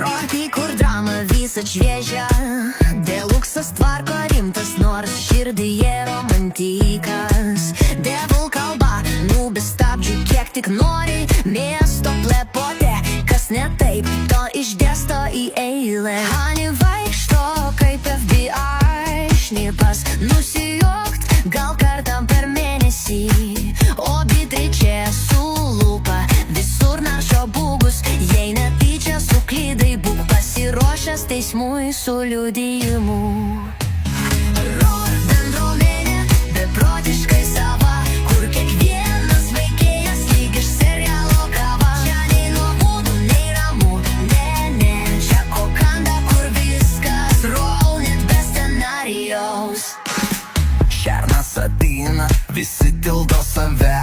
Rokai, kur drama visą šviežia, deluksas tvarko rimtas, nors širdyje romantikas. Devil kalba, be stabdžių kiek tik nori, miesto plepotė, kas ne taip, to išdėsto į eilę. Hani vaikšto kaip FBI šnipas, nusijuokt gal kartą per mėnesį, o Beatričė su lupa visur naršo būgus, jei netyčia suklydai, būk pasiruošęs teismui su liudijimu. Bendruomenė beprotiškai sava, kur kiekvienas veikėjas lyg iš serialo kava. Čia nei nuobodu, nei ramu, ne, čia kokanda, kur viskas roll, net be scenarijaus. Šernas ateina, visi tildo save,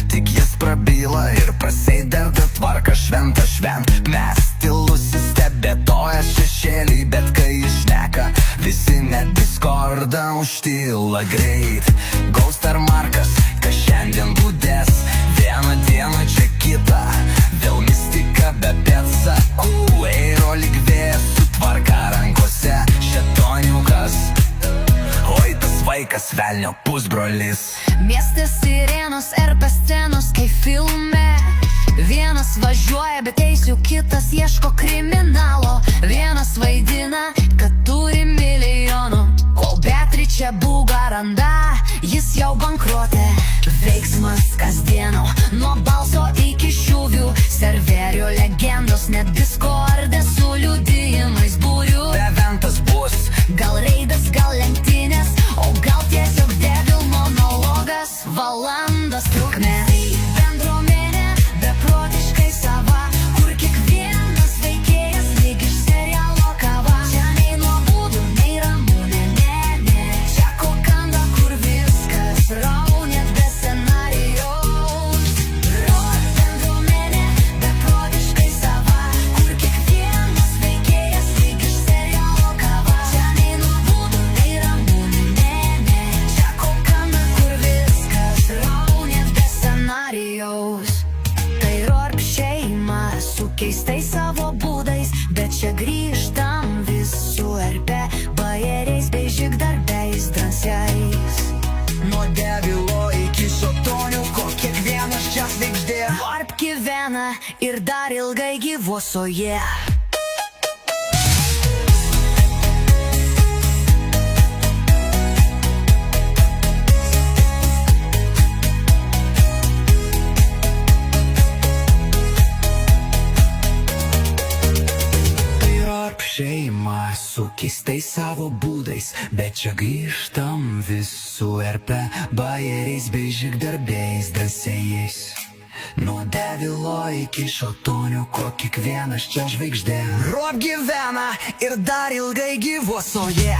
tik jis prabyla ir prasideda tvarka šventa švent. Mes tylusi stebėtoja šešėlį, bet kai išneka, visi net Discordą užtyla greit. Ghost ar Markas, kas šiandien būdės, vieną dieną čia kita, vėl mistika be pėdsakų, eiro lyg vėjas su tvarka rankose, šetoniukas, oi tas vaikas velnio pusbrolis. Mieste sirenos RP scenos kaip filme, vienas važiuoja be teisių, kitas ieško kriminalo. Vienas vaidina, kad turi milijonų, kol Beatričė būgą randa, jis jau bankruotė. Veiksmas kasdieno, nuo balso iki šūvių, serverio legendos, net Discorde su liudijimais būriu. Eventas bus, gal reidas, gal lenktynės, o gal tiesiog devil monologas, valandas trukmės. Bendruomenė beprotiškai sava, kur kiekvienas veikėjas lyg iš serialo kava. Čia nei nuobodu, nei ramu, ne, čia kokanda, kur viskas raw, net be scenarijaus. Bendruomenė beprotiškai sava, kur kiekvienas veikėjas lyg iš serialo kava. Čia nei nuobodu, nei ramu, ne, čia kokanda, kur viskas raw, net be scenarijaus. Tai Rorp šeima su keistais savo būdais, bet čia grįžtam vis su RP bajeriais bei žygdarbiais drąsiais. nuo devilo iki šotoniuko, kiekvienas čia žvaigždė. Rorp gyvena ir dar ilgai gyvuos, o jie. Šeima su keistais savo būdais, bet čia grįžtam vis su RP bajeriais bei žygdarbiais drąsiais. Nuo devilo iki šotoniuko, kiekvienas čia žvaigždė. Rorp gyvena ir dar ilgai gyvuos, o jie.